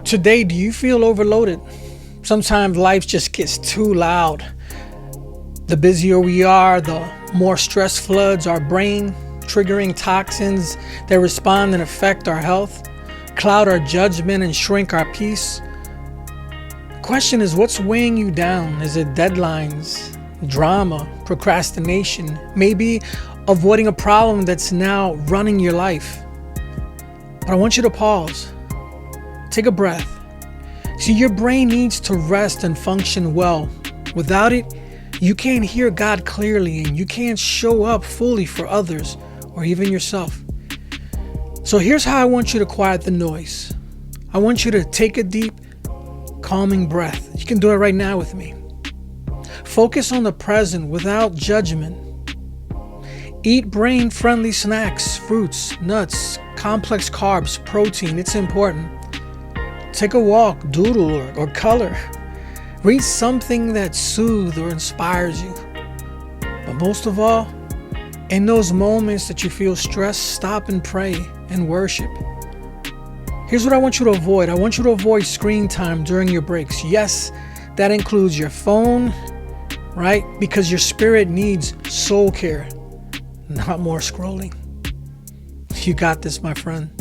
Today, do you feel overloaded? Sometimes life just gets too loud. The busier we are, the more stress floods our brain, triggering toxins that respond and affect our health, cloud our judgment, and shrink our peace. The question is, what's weighing you down? Is it deadlines, drama, procrastination, maybe avoiding a problem that's now running your life? But I want you to pause. Take a breath. See, your brain needs to rest and function well. Without it, you can't hear God clearly and you can't show up fully for others or even yourself. So here's how I want you to quiet the noise. I want you to take a deep, calming breath. You can do it right now with me. Focus on the present without judgment. Eat brain-friendly snacks, fruits, nuts, complex carbs, protein. It's important. Take a walk, doodle, or color. Read something that soothes or inspires you. But most of all, in those moments that you feel stressed, stop and pray and worship. Here's what I want you to avoid. I want you to avoid screen time during your breaks. Yes, that includes your phone, right? Because your spirit needs soul care, not more scrolling. You got this, my friend.